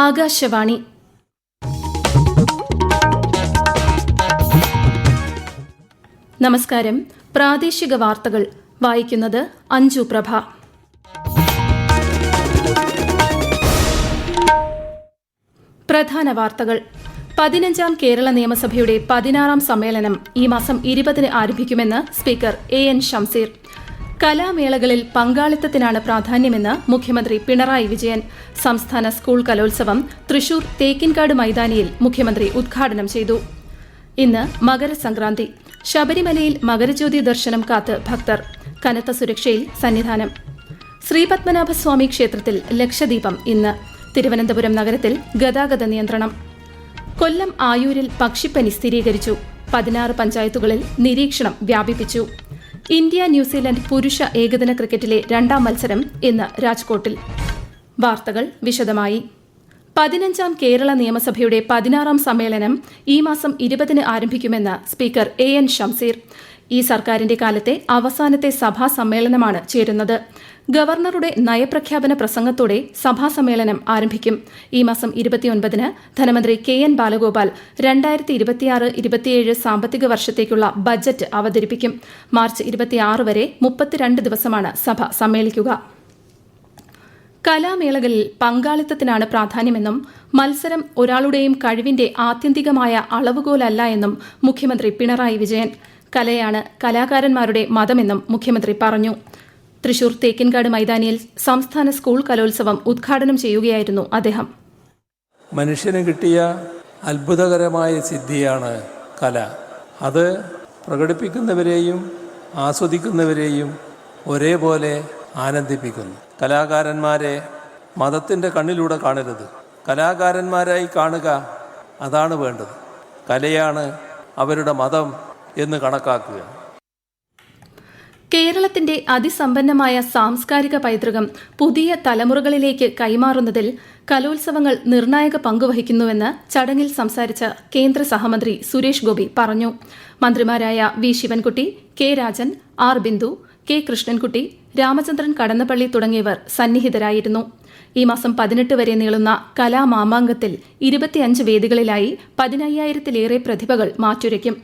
ആകാശവാണി. നമസ്കാരം. പ്രാദേശിക വാർത്തകൾ വായിക്കുന്നത് അഞ്ജു പ്രഭ. പ്രധാന വാർത്തകൾ. 15ാം കേരള നിയമസഭയുടെ 16ാം സമ്മേളനം ഈ മാസം 20-ന് ആരംഭിക്കുമെന്ന് സ്പീക്കർ എൻ ഷംസീർ. കലാമേളകളിൽ പങ്കാളിത്തത്തിനാണ് പ്രാധാന്യമെന്ന് മുഖ്യമന്ത്രി പിണറായി വിജയൻ. സംസ്ഥാന സ്കൂൾ കലോത്സവം തൃശൂർ തേക്കിൻകാട് മൈതാനിയിൽ മുഖ്യമന്ത്രി ഉദ്ഘാടനം ചെയ്തു. ഇന്ന് മകരസംക്രാന്തി. ശബരിമലയിൽ മകരജ്യോതി ദർശനം കാത്ത് ഭക്തർ. കനത്ത സുരക്ഷയിൽ സന്നിധാനം. ശ്രീപത്മനാഭസ്വാമി ക്ഷേത്രത്തിൽ ലക്ഷദീപം ഇന്ന്. തിരുവനന്തപുരം നഗരത്തിൽ ഗതാഗത നിയന്ത്രണം. കൊല്ലം ആയൂരിൽ പക്ഷിപ്പനി സ്ഥിരീകരിച്ചു. 16 പഞ്ചായത്തുകളിൽ നിരീക്ഷണം വ്യാപിപ്പിച്ചു. ഇന്ത്യ ന്യൂസിലൻഡ് പുരുഷ ഏകദിന ക്രിക്കറ്റിലെ 2ാം മത്സരം ഇന്ന് രാജ്കോട്ടിൽ. വാർത്തകൾ വിശദമായി. 15ാം കേരള നിയമസഭയുടെ 16ാം സമ്മേളനം ഈ മാസം 20-ന് ആരംഭിക്കുമെന്ന് സ്പീക്കർ എൻ ഷംസീർ. ഈ സർക്കാരിന്റെ കാലത്തെ അവസാനത്തെ സഭാ സമ്മേളനമാണ് ചേരുന്നത്. ഗവർണറുടെ നയപ്രഖ്യാപന പ്രസംഗത്തോടെ സഭാ സമ്മേളനം ആരംഭിക്കും. ഈ മാസം 29-ന് ധനമന്ത്രി കെ.എൻ. ബാലഗോപാൽ 2026-27 സാമ്പത്തിക വർഷത്തേക്കുള്ള ബജറ്റ് അവതരിപ്പിക്കും. മാർച്ച് 26 വരെ 32 ദിവസമാണ് സഭ സമ്മേളിക്കുക. കലാമേളകളിൽ പങ്കാളിത്തത്തിനാണ് പ്രാധാന്യമെന്നും മത്സരം ഒരാളുടെയും കഴിവിന്റെ ആത്യന്തികമായ അളവുകോലല്ല എന്നും മുഖ്യമന്ത്രി പിണറായി വിജയൻ. കലയാണ് കലാകാരന്മാരുടെ മതമെന്നും മുഖ്യമന്ത്രി പറഞ്ഞു. തൃശൂർ തേക്കിൻകാട് മൈതാനിയിൽ സംസ്ഥാന സ്കൂൾ കലോത്സവം ഉദ്ഘാടനം ചെയ്യുകയായിരുന്നു അദ്ദേഹം. മനുഷ്യന് കിട്ടിയ അത്ഭുതകരമായ സിദ്ധിയാണ് കല. അത് പ്രകടിപ്പിക്കുന്നവരെയും ആസ്വദിക്കുന്നവരെയും ഒരേപോലെ ആനന്ദിപ്പിക്കുന്നു. കലാകാരന്മാരെ മതത്തിൻ്റെ കണ്ണിലൂടെ കാണരുത്, കലാകാരന്മാരായി കാണുക. അതാണ് വേണ്ടത്. കലയാണ് അവരുടെ മതം എന്ന് കണക്കാക്കുക. കേരളത്തിന്റെ അതിസമ്പന്നമായ സാംസ്കാരിക പൈതൃകം പുതിയ തലമുറകളിലേക്ക് കൈമാറുന്നതിൽ കലോത്സവങ്ങൾ നിർണായക പങ്കുവഹിക്കുന്നുവെന്ന് ചടങ്ങിൽ സംസാരിച്ച കേന്ദ്ര സഹമന്ത്രി സുരേഷ് ഗോപി പറഞ്ഞു. മന്ത്രിമാരായ V Sivankutty, K Rajan, R Bindu, K Krishnankutty, Ramachandran Kadannappally തുടങ്ങിയവർ സന്നിഹിതരായിരുന്നു. ഈ മാസം 18 വരെ നീളുന്ന കലാമാമാങ്കത്തിൽ 25 വേദികളിലായി 15,000-ലേറെ പ്രതിഭകൾ മാറ്റുരയ്ക്കും.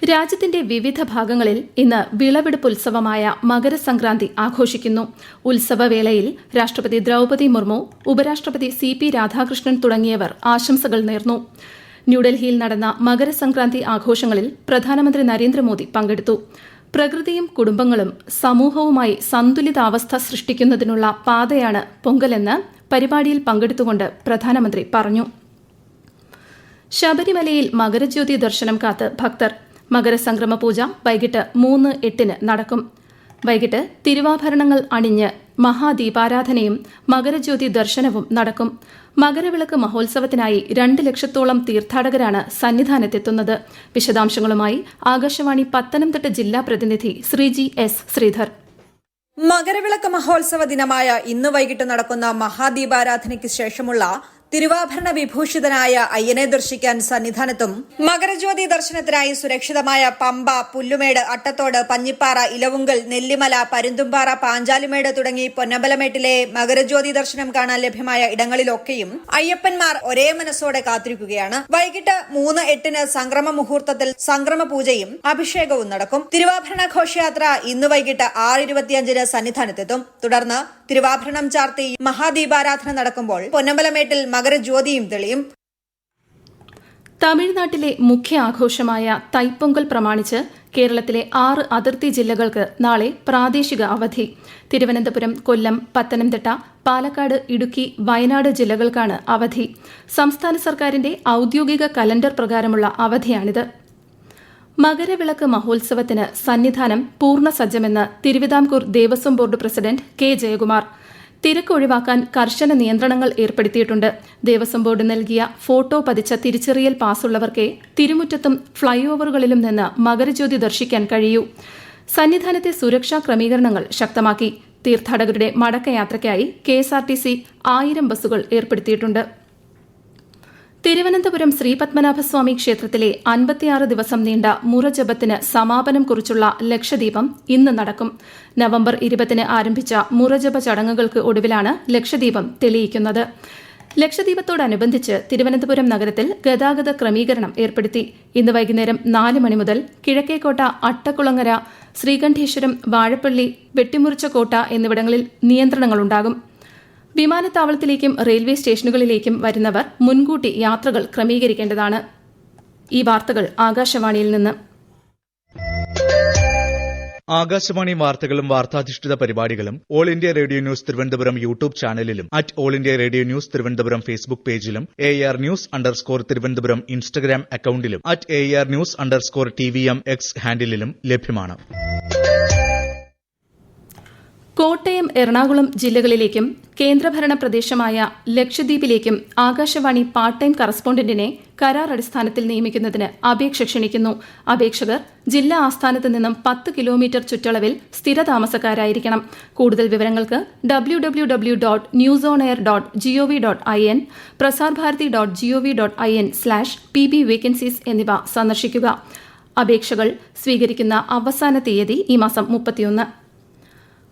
രാജ്യത്തിന്റെ വിവിധ ഭാഗങ്ങളിൽ ഇന്ന് വിളവെടുപ്പ് ഉത്സവമായ മകരസംക്രാന്തി ആഘോഷിക്കുന്നു. ഉത്സവവേളയിൽ രാഷ്ട്രപതി ദ്രൌപദി മുർമു, ഉപരാഷ്ട്രപതി CP രാധാകൃഷ്ണൻ തുടങ്ങിയവർ ആശംസകൾ നേർന്നു. ന്യൂഡൽഹിയിൽ നടന്ന മകരസംക്രാന്തി ആഘോഷങ്ങളിൽ പ്രധാനമന്ത്രി നരേന്ദ്രമോദി പങ്കെടുത്തു. പ്രകൃതിയും കുടുംബങ്ങളും സമൂഹവുമായി സന്തുലിതാവസ്ഥ സൃഷ്ടിക്കുന്നതിനുള്ള പാതയാണ് പൊങ്കലെന്ന് പരിപാടിയിൽ പങ്കെടുത്തുകൊണ്ട് പ്രധാനമന്ത്രി പറഞ്ഞു. ശബരിമലയിൽ മകരജ്യോതി ദർശനം കാത്ത് ഭക്തർ. മകരസംക്രമ പൂജ വൈകിട്ട് 3:08-ന് നടക്കും. വൈകിട്ട് തിരുവാഭരണങ്ങൾ അണിഞ്ഞ് മഹാദീപാരാധനയും മകരജ്യോതി ദർശനവും നടക്കും. മകരവിളക്ക് മഹോത്സവത്തിനായി 2 ലക്ഷത്തോളം തീർത്ഥാടകരാണ് സന്നിധാനത്തെത്തുന്നത്. വിശദാംശങ്ങളുമായി ആകാശവാണി പത്തനംതിട്ട ജില്ലാ പ്രതിനിധി ശ്രീജി എസ് ശ്രീധർ. മകരവിളക്ക് മഹോത്സവ ദിനമായ ഇന്ന് വൈകിട്ട് നടക്കുന്ന മഹാദീപാരാധനയ്ക്ക് ശേഷമുള്ള തിരുവാഭരണ വിഭൂഷിതനായ അയ്യനെ ദർശിക്കാൻ സന്നിധാനത്തും മകരജ്യോതി ദർശനത്തിനായി സുരക്ഷിതമായ പമ്പ, പുല്ലുമേട്, അട്ടത്തോട്, പഞ്ഞിപ്പാറ, ഇലവുങ്കൽ, നെല്ലിമല, പരുന്തുംപാറ, പാഞ്ചാലിമേട് തുടങ്ങി പൊന്നമ്പലമേട്ടിലെ മകരജ്യോതി ദർശനം കാണാൻ ലഭ്യമായ ഇടങ്ങളിലൊക്കെയും അയ്യപ്പന്മാർ ഒരേ മനസ്സോടെ കാത്തിരിക്കുകയാണ്. വൈകിട്ട് 3:08-ന് സംക്രമ മുഹൂർത്തത്തിൽ സംക്രമ പൂജയും അഭിഷേകവും നടക്കും. തിരുവാഭരണ ഘോഷയാത്ര ഇന്ന് വൈകിട്ട് 6:25-ന് സന്നിധാനത്തെത്തും. തുടർന്ന് തിരുവാഭരണം ചാർത്തി മഹാദീപാരാധന നടക്കുമ്പോൾ പൊന്നമ്പലമേട്ടിൽ മകരജ്യോതിയും തെളിയും. തമിഴ്നാട്ടിലെ മുഖ്യ ആഘോഷമായ തൈപ്പൊങ്കൽ പ്രമാണിച്ച് കേരളത്തിലെ 6 അതിർത്തി ജില്ലകൾക്ക് നാളെ പ്രാദേശിക അവധി. തിരുവനന്തപുരം, കൊല്ലം, പത്തനംതിട്ട, പാലക്കാട്, ഇടുക്കി, വയനാട് ജില്ലകൾക്കാണ് അവധി. സംസ്ഥാന സർക്കാരിന്റെ ഔദ്യോഗിക കലണ്ടർ പ്രകാരമുള്ള അവധിയാണിത്. മകരവിളക്ക് മഹോത്സവത്തിന് സന്നിധാനം പൂർണ്ണ സജ്ജമെന്ന് Thiruvithamkoor Devaswom board president K Jayakumar. തിരക്ക് ഒഴിവാക്കാൻ കർശന നിയന്ത്രണങ്ങൾ ഏർപ്പെടുത്തിയിട്ടുണ്ട്. ദേവസ്വം ബോർഡ് നൽകിയ ഫോട്ടോ പതിച്ച തിരിച്ചറിയൽ പാസുള്ളവർക്കേ തിരുമുറ്റത്തും ഫ്ളൈ ഓവറുകളിലും നിന്ന് മകരജ്യോതി ദർശിക്കാൻ കഴിയൂ. സന്നിധാനത്തെ സുരക്ഷാ ക്രമീകരണങ്ങൾ ശക്തമാക്കി. തീർത്ഥാടകരുടെ മടക്കയാത്രയ്ക്കായി KSRTC 1000 ബസ്സുകൾ ഏർപ്പെടുത്തിയിട്ടുണ്ട്. തിരുവനന്തപുരം ശ്രീപത്മനാഭസ്വാമി ക്ഷേത്രത്തിലെ 56 ദിവസം നീണ്ട മുറജപത്തിന് സമാപനം കുറിച്ചുള്ള ലക്ഷദീപം ഇന്ന് നടക്കും. നവംബർ 20-ന് ആരംഭിച്ച മുറജപ ചടങ്ങുകൾക്ക് ഒടുവിലാണ് ലക്ഷദീപം തെളിയിക്കുന്നത്. ലക്ഷദ്വീപത്തോടനുബന്ധിച്ച് തിരുവനന്തപുരം നഗരത്തിൽ ഗതാഗത ക്രമീകരണം ഏർപ്പെടുത്തി. ഇന്ന് വൈകുന്നേരം 4 മണി മുതൽ കിഴക്കേക്കോട്ട, അട്ടക്കുളങ്ങര, ശ്രീകണ്ഠേശ്വരം, വാഴപ്പള്ളി, വെട്ടിമുറിച്ചകോട്ട എന്നിവിടങ്ങളിൽ നിയന്ത്രണങ്ങളുണ്ടാകും. വിമാനത്താവളത്തിലേക്കും റെയിൽവേ സ്റ്റേഷനുകളിലേക്കും വരുന്നവർ മുൻകൂട്ടി യാത്രകൾ ക്രമീകരിക്കേണ്ടതാണ്. ഈ വാർത്തകൾ ആകാശവാണിയിൽ നിന്ന്. ആകാശവാണി വാർത്തകളും വാർത്താധിഷ്ഠിത പരിപാടികളും all India radio news Thiruvananthapuram YouTube ചാനലിലും all India radio news Thiruvananthapuram Facebook പേജിലും AR News_ തിരുവനന്തപുരം ഇൻസ്റ്റഗ്രാം അക്കൌണ്ടിലും AR News_TVM X ഹാൻഡിലും ലഭ്യമാണ്. കോട്ടയം, എറണാകുളം ജില്ലകളിലേക്കും കേന്ദ്രഭരണ പ്രദേശമായ ലക്ഷദ്വീപിലേക്കും ആകാശവാണി പാർട്ട് ടൈം കറസ്പോണ്ടന്റിനെ കരാർ അടിസ്ഥാനത്തിൽ നിയമിക്കുന്നതിന് അപേക്ഷ ക്ഷണിക്കുന്നു. അപേക്ഷകർ ജില്ലാ ആസ്ഥാനത്ത് നിന്നും 10 കിലോമീറ്റർ ചുറ്റളവിൽ സ്ഥിരതാമസക്കാരായിരിക്കണം. കൂടുതൽ വിവരങ്ങൾക്ക് www.newsonair.gov.in, prasarbharati.gov.in/pb vacancies എന്നിവ സന്ദർശിക്കുക. അപേക്ഷകൾ സ്വീകരിക്കുന്ന അവസാന തീയതി ഈ മാസം 31.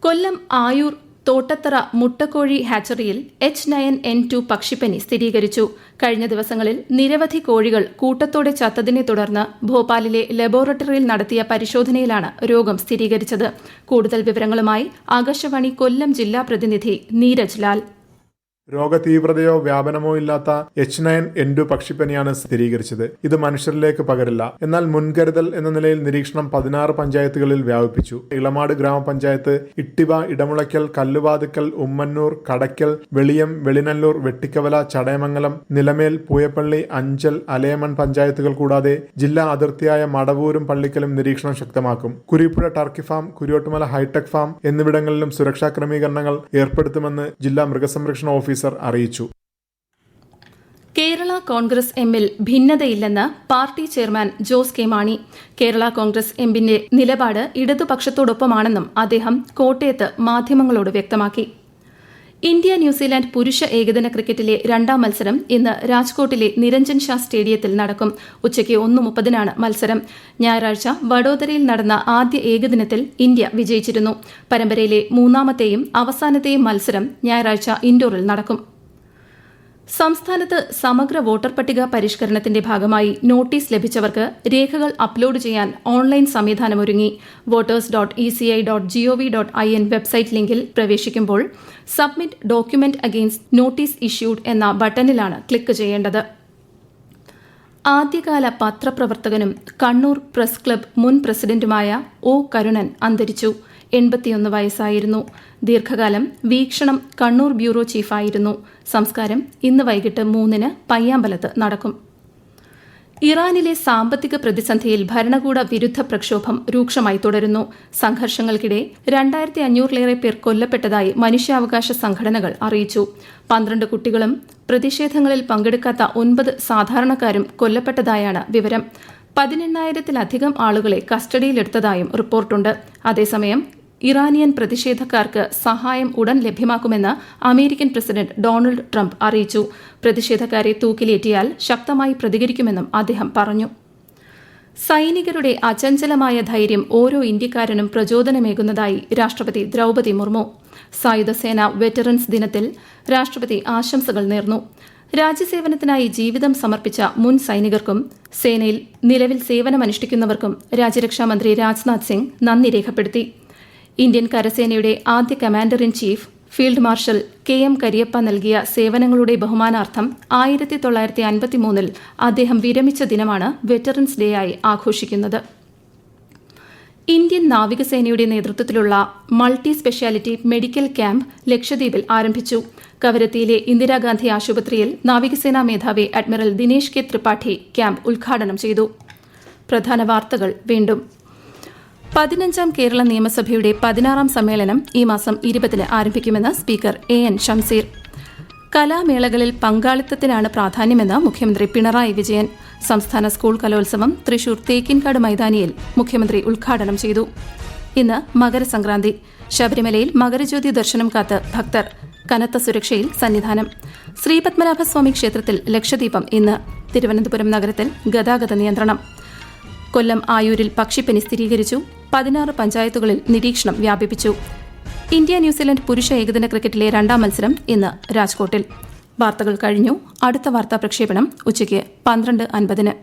കൊല്ലം ആയൂർ തോട്ടത്തറ മുട്ടക്കോഴി ഹാച്ചറിയിൽ H9N2 പക്ഷിപ്പനി സ്ഥിരീകരിച്ചു. കഴിഞ്ഞ ദിവസങ്ങളിൽ നിരവധി കോഴികൾ കൂട്ടത്തോടെ ചത്തതിനെ തുടർന്ന് ഭോപ്പാലിലെ ലബോറട്ടറിയിൽ നടത്തിയ പരിശോധനയിലാണ് രോഗം സ്ഥിരീകരിച്ചത്. കൂടുതൽ വിവരങ്ങളുമായി ആകാശവാണി കൊല്ലം ജില്ലാ പ്രതിനിധി നീരജ് ലാൽ. രോഗതീവ്രതയോ വ്യാപനമോ ഇല്ലാത്ത H9N2 പക്ഷിപ്പനിയാണ് സ്ഥിരീകരിച്ചത്. ഇത് മനുഷ്യരിലേക്ക് പകരില്ല. എന്നാൽ മുൻകരുതൽ എന്ന നിലയിൽ നിരീക്ഷണം 16 പഞ്ചായത്തുകളിൽ വ്യാപിപ്പിച്ചു. ഇളമാട് ഗ്രാമപഞ്ചായത്ത്, ഇട്ടിവ, ഇടമുളയ്ക്കൽ, കല്ലുവാതുക്കൽ, ഉമ്മന്നൂർ, കടയ്ക്കൽ, വെളിയം, വെളിനല്ലൂർ, വെട്ടിക്കവല, ചടയമംഗലം, നിലമേൽ, പൂയപ്പള്ളി, അഞ്ചൽ, അലയമൺ പഞ്ചായത്തുകൾ കൂടാതെ ജില്ലാ അതിർത്തിയായ മടവൂരും പള്ളിക്കലും നിരീക്ഷണം ശക്തമാക്കും. Kurippuzha turkey farm, Kuriyottumala hi-tech farm എന്നിവിടങ്ങളിലും സുരക്ഷാ ക്രമീകരണങ്ങൾ ഏർപ്പെടുത്തുമെന്ന് ജില്ലാ മൃഗസംരക്ഷണ ഓഫീസർ അറിയിച്ചു. കേരള കോൺഗ്രസ് എമ്മിൽ ഭിന്നതയില്ലെന്ന് party chairman Jose K Mani. Kerala Congress എമ്മിന്റെ നിലപാട് ഇടതുപക്ഷത്തോടൊപ്പമാണെന്നും അദ്ദേഹം കോട്ടയത്ത് മാധ്യമങ്ങളോട് വ്യക്തമാക്കി. ഇന്ത്യ ന്യൂസിലാൻഡ് പുരുഷ ഏകദിന ക്രിക്കറ്റിലെ 2ാം മത്സരം ഇന്ന് രാജ്കോട്ടിലെ നിരഞ്ജൻ ഷാ സ്റ്റേഡിയത്തിൽ നടക്കും. ഉച്ചയ്ക്ക് 1:30 മത്സരം. ഞായറാഴ്ച വഡോദരയിൽ നടന്ന ആദ്യ ഏകദിനത്തിൽ ഇന്ത്യ വിജയിച്ചിരുന്നു. പരമ്പരയിലെ 3ാമത്തെയും അവസാനത്തെയും മത്സരം ഞായറാഴ്ച ഇൻഡോറിൽ നടക്കും. സംസ്ഥാനത്ത് സമഗ്ര വോട്ടർ പട്ടിക പരിഷ്കരണത്തിന്റെ ഭാഗമായി നോട്ടീസ് ലഭിച്ചവർക്ക് രേഖകൾ അപ്ലോഡ് ചെയ്യാൻ ഓൺലൈൻ സംവിധാനമൊരുങ്ങി. voters.eci.gov.in വെബ്സൈറ്റ് ലിങ്കിൽ പ്രവേശിക്കുമ്പോൾ submit document against notice issued എന്ന ബട്ടണിലാണ് ക്ലിക്ക് ചെയ്യേണ്ടത്. ആദ്യകാല പത്രപ്രവർത്തകനും കണ്ണൂർ പ്രസ് ക്ലബ് മുൻ പ്രസിഡന്റുമായ ഒ കരുണൻ അന്തരിച്ചു. 81 വയസ്സായിരുന്നു. ദീർഘകാലം വീക്ഷണം കണ്ണൂർ ബ്യൂറോ ചീഫായിരുന്നു. സംസ്കാരം ഇന്ന് വൈകിട്ട് 3 പയ്യാമ്പലത്ത് നടക്കും. ഇറാനിലെ സാമ്പത്തിക പ്രതിസന്ധിയിൽ ഭരണകൂട വിരുദ്ധ പ്രക്ഷോഭം രൂക്ഷമായി തുടരുന്നു. സംഘർഷങ്ങൾക്കിടെ 2500-ലേറെ പേർ കൊല്ലപ്പെട്ടതായി മനുഷ്യാവകാശ സംഘടനകൾ അറിയിച്ചു. 12 കുട്ടികളും പ്രതിഷേധങ്ങളിൽ പങ്കെടുക്കാത്ത 9 സാധാരണക്കാരും കൊല്ലപ്പെട്ടതായാണ് വിവരം. 18,000-ത്തിലധികം ആളുകളെ കസ്റ്റഡിയിലെടുത്തതായും റിപ്പോർട്ടുണ്ട്. അതേസമയം ഇറാനിയൻ പ്രതിഷേധക്കാർക്ക് സഹായം ഉടൻ ലഭ്യമാക്കുമെന്ന് അമേരിക്കൻ പ്രസിഡന്റ് ഡൊണാൾഡ് ട്രംപ് അറിയിച്ചു. പ്രതിഷേധക്കാരെ തൂക്കിലേറ്റിയാൽ ശക്തമായി പ്രതികരിക്കുമെന്നും അദ്ദേഹം പറഞ്ഞു. സൈനികരുടെ അചഞ്ചലമായ ധൈര്യം ഓരോ ഇന്ത്യക്കാരനും പ്രചോദനമേകുന്നതായി രാഷ്ട്രപതി ദ്രൌപദി മുർമു. സായുധസേന വെറ്ററൻസ് ദിനത്തിൽ രാഷ്ട്രപതി ആശംസകൾ നേർന്നു. രാജ്യസേവനത്തിനായി ജീവിതം സമർപ്പിച്ച മുൻ സൈനികർക്കും സേനയിൽ നിലവിൽ സേവനമനുഷ്ഠിക്കുന്നവർക്കും രാജ്യരക്ഷാമന്ത്രി രാജ്നാഥ് സിംഗ് നന്ദി രേഖപ്പെടുത്തി. ഇന്ത്യൻ കരസേനയുടെ ആദ്യ commander in chief field marshal KM Cariappa നൽകിയ സേവനങ്ങളുടെ ബഹുമാനാർത്ഥം 1953-ൽ അദ്ദേഹം വിരമിച്ച ദിനമാണ് വെറ്ററൻസ് ഡേ ആയി ആഘോഷിക്കുന്നത്. ഇന്ത്യൻ നാവികസേനയുടെ നേതൃത്വത്തിലുള്ള മൾട്ടി സ്പെഷ്യാലിറ്റി മെഡിക്കൽ ക്യാമ്പ് ലക്ഷദ്വീപിൽ ആരംഭിച്ചു. കവരത്തിയിലെ ഇന്ദിരാഗാന്ധി ആശുപത്രിയിൽ നാവികസേനാ മേധാവി admiral Dinesh K Tripathi camp ഉദ്ഘാടനം ചെയ്തു. പ്രധാന വാർത്തകൾ വീണ്ടും. 15ാം കേരള നിയമസഭയുടെ 16ാം സമ്മേളനം ഈ മാസം 20-ന് ആരംഭിക്കുമെന്ന് സ്പീക്കർ AN ഷംസീർ. കലാമേളകളിൽ പങ്കാളിത്തത്തിനാണ് പ്രാധാന്യമെന്ന് മുഖ്യമന്ത്രി പിണറായി വിജയൻ. സംസ്ഥാന സ്കൂൾ കലോത്സവം തൃശൂർ തേക്കിൻകാട് മൈതാനിയിൽ മുഖ്യമന്ത്രി ഉദ്ഘാടനം ചെയ്തു. ഇന്ന് മകരസംക്രാന്തി. ശബരിമലയിൽ മകരജ്യോതി ദർശനം കാത്ത് ഭക്തർ. കനത്ത സുരക്ഷയിൽ സന്നിധാനം. ശ്രീപത്മനാഭസ്വാമി ക്ഷേത്രത്തിൽ ലക്ഷദീപം ഇന്ന്. തിരുവനന്തപുരം നഗരത്തിൽ ഗതാഗത നിയന്ത്രണം. കൊല്ലം ആയൂരിൽ പക്ഷിപ്പനി സ്ഥിരീകരിച്ചു. 16 പഞ്ചായത്തുകളിൽ നിരീക്ഷണം വ്യാപിപ്പിച്ചു. ഇന്ത്യ ന്യൂസിലൻഡ് പുരുഷ ഏകദിന ക്രിക്കറ്റിലെ 2ാം മത്സരം ഇന്ന് രാജ്കോട്ടിൽ. വാർത്തകൾ കഴിഞ്ഞു. അടുത്ത വാർത്താ പ്രക്ഷേപണം ഉച്ചയ്ക്ക് 12:50.